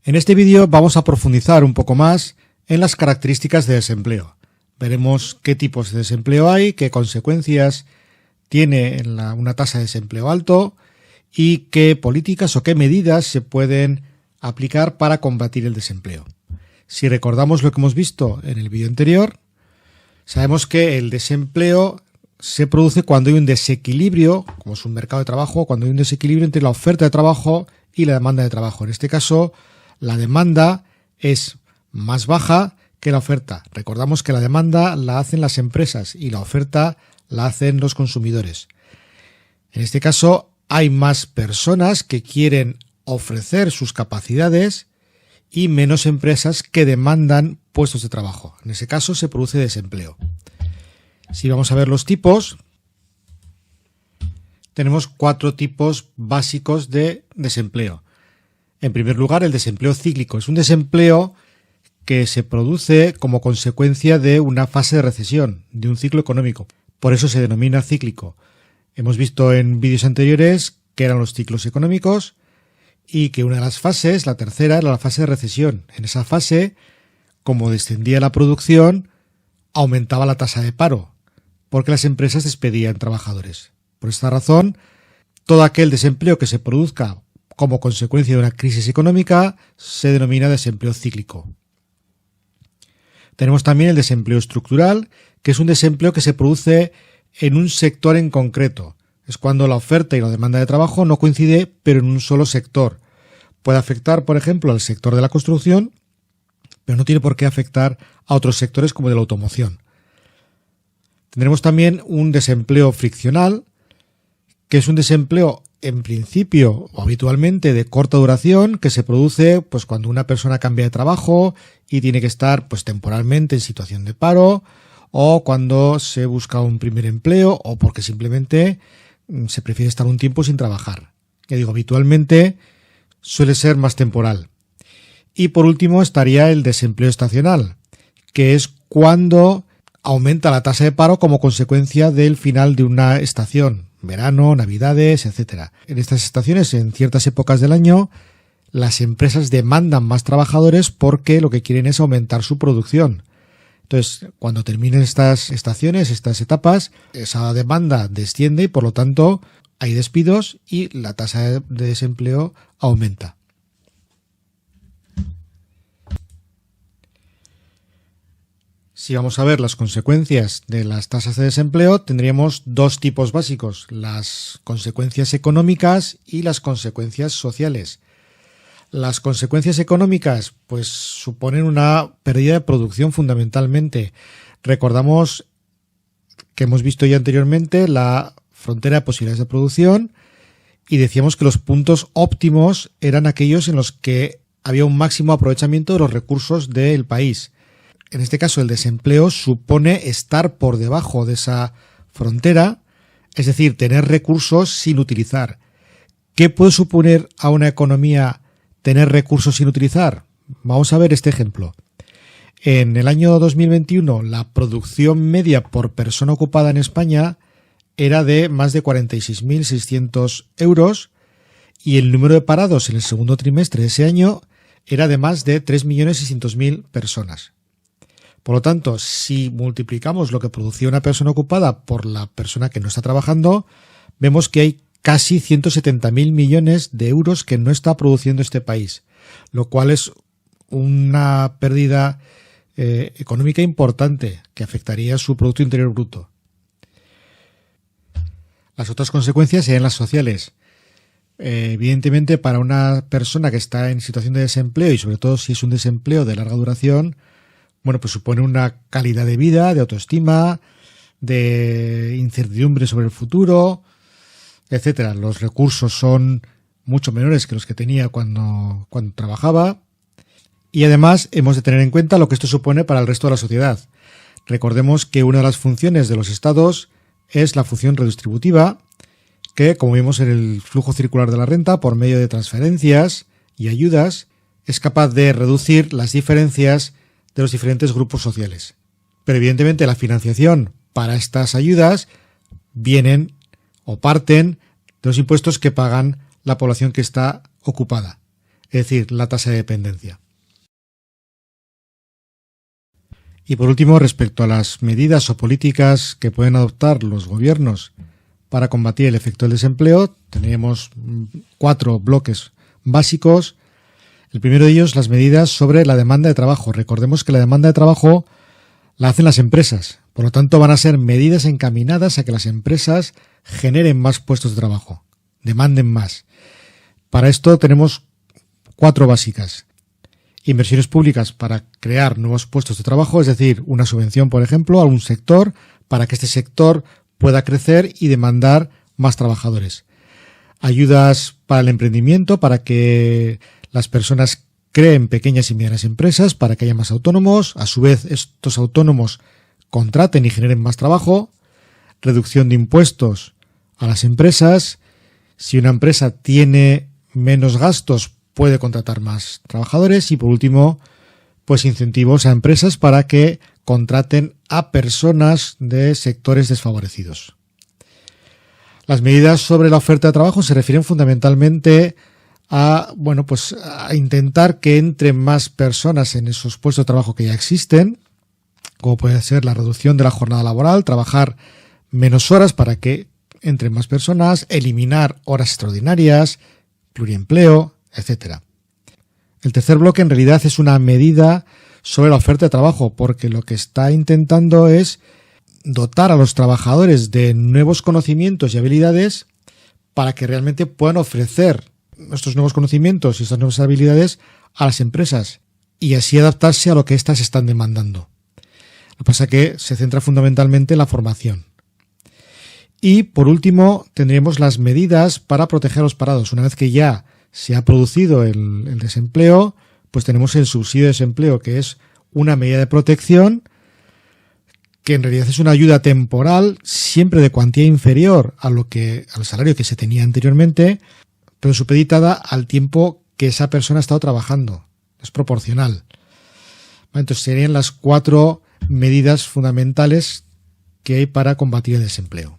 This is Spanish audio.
En este vídeo vamos a profundizar un poco más en las características de desempleo. Veremos qué tipos de desempleo hay, qué consecuencias tiene una tasa de desempleo alto y qué políticas o qué medidas se pueden aplicar para combatir el desempleo. Si recordamos lo que hemos visto en el vídeo anterior, sabemos que el desempleo se produce cuando hay un desequilibrio, como es un mercado de trabajo, cuando hay un desequilibrio entre la oferta de trabajo y la demanda de trabajo. En este caso, la demanda es más baja que la oferta. Recordamos que la demanda la hacen las empresas y la oferta la hacen los consumidores. En este caso, hay más personas que quieren ofrecer sus capacidades y menos empresas que demandan puestos de trabajo. En ese caso se produce desempleo. Si vamos a ver los tipos, tenemos 4 tipos básicos de desempleo. En primer lugar, el desempleo cíclico. Es un desempleo que se produce como consecuencia de una fase de recesión, de un ciclo económico. Por eso se denomina cíclico. Hemos visto en vídeos anteriores que eran los ciclos económicos y que una de las fases, la tercera, era la fase de recesión. En esa fase, como descendía la producción, aumentaba la tasa de paro, porque las empresas despedían trabajadores. Por esta razón, todo aquel desempleo que se produzca como consecuencia de una crisis económica se denomina desempleo cíclico. Tenemos también el desempleo estructural, que es un desempleo que se produce en un sector en concreto. Es cuando la oferta y la demanda de trabajo no coincide, pero en un solo sector. Puede afectar, por ejemplo, al sector de la construcción, pero no tiene por qué afectar a otros sectores como de la automoción. Tendremos también un desempleo friccional, que es un desempleo en principio o habitualmente de corta duración, que se produce pues cuando una persona cambia de trabajo y tiene que estar pues temporalmente en situación de paro, o cuando se busca un primer empleo, o porque simplemente se prefiere estar un tiempo sin trabajar. Ya digo, habitualmente suele ser más temporal. Y por último estaría el desempleo estacional, que es cuando aumenta la tasa de paro como consecuencia del final de una estación, verano, navidades, etc. En estas estaciones, en ciertas épocas del año, las empresas demandan más trabajadores porque lo que quieren es aumentar su producción. Entonces, cuando terminen estas estaciones, estas etapas, esa demanda desciende y por lo tanto hay despidos y la tasa de desempleo aumenta. Si vamos a ver las consecuencias de las tasas de desempleo, tendríamos 2 tipos básicos: las consecuencias económicas y las consecuencias sociales. Las consecuencias económicas pues suponen una pérdida de producción fundamentalmente. Recordamos que hemos visto ya anteriormente la frontera de posibilidades de producción y decíamos que los puntos óptimos eran aquellos en los que había un máximo aprovechamiento de los recursos del país. En este caso, el desempleo supone estar por debajo de esa frontera, es decir, tener recursos sin utilizar. ¿Qué puede suponer a una economía tener recursos sin utilizar? Vamos a ver este ejemplo. En el año 2021, la producción media por persona ocupada en España era de más de 46.600 euros y el número de parados en el segundo trimestre de ese año era de más de 3.600.000 personas. Por lo tanto, si multiplicamos lo que producía una persona ocupada por la persona que no está trabajando, vemos que hay casi 170.000 millones de euros que no está produciendo este país, lo cual es una pérdida económica importante que afectaría a su Producto Interior Bruto. Las otras consecuencias serían las sociales. Evidentemente, para una persona que está en situación de desempleo y sobre todo si es un desempleo de larga duración, bueno, pues supone una calidad de vida, de autoestima, de incertidumbre sobre el futuro, etcétera. Los recursos son mucho menores que los que tenía cuando trabajaba. Y además hemos de tener en cuenta lo que esto supone para el resto de la sociedad. Recordemos que una de las funciones de los estados es la función redistributiva, que, como vimos en el flujo circular de la renta, por medio de transferencias y ayudas, es capaz de reducir las diferencias de los diferentes grupos sociales. Pero evidentemente la financiación para estas ayudas vienen o parten de los impuestos que pagan la población que está ocupada. es decir, la tasa de dependencia. Y por último, respecto a las medidas o políticas que pueden adoptar los gobiernos para combatir el efecto del desempleo, tendríamos 4 bloques básicos. El primero de ellos, las medidas sobre la demanda de trabajo. Recordemos que la demanda de trabajo la hacen las empresas. Por lo tanto, van a ser medidas encaminadas a que las empresas generen más puestos de trabajo, demanden más. Para esto tenemos 4 básicas. Inversiones públicas para crear nuevos puestos de trabajo, es decir, una subvención, por ejemplo, a un sector para que este sector pueda crecer y demandar más trabajadores. Ayudas para el emprendimiento, para que las personas creen pequeñas y medianas empresas, para que haya más autónomos. A su vez, estos autónomos contraten y generen más trabajo. Reducción de impuestos a las empresas. Si una empresa tiene menos gastos, puede contratar más trabajadores. Y por último, pues incentivos a empresas para que contraten a personas de sectores desfavorecidos. Las medidas sobre la oferta de trabajo se refieren fundamentalmente a intentar que entren más personas en esos puestos de trabajo que ya existen, como puede ser la reducción de la jornada laboral, trabajar menos horas para que entren más personas, eliminar horas extraordinarias, pluriempleo, etcétera. El tercer bloque en realidad es una medida sobre la oferta de trabajo, porque lo que está intentando es dotar a los trabajadores de nuevos conocimientos y habilidades para que realmente puedan ofrecer estos nuevos conocimientos y estas nuevas habilidades a las empresas y así adaptarse a lo que éstas están demandando. Lo que pasa es que se centra fundamentalmente en la formación. Y por último tendremos las medidas para proteger a los parados. Una vez que ya se ha producido el desempleo, pues tenemos el subsidio de desempleo, que es una medida de protección que en realidad es una ayuda temporal, siempre de cuantía inferior al salario que se tenía anteriormente, pero supeditada al tiempo que esa persona ha estado trabajando. Es proporcional. Entonces serían las 4 medidas fundamentales que hay para combatir el desempleo.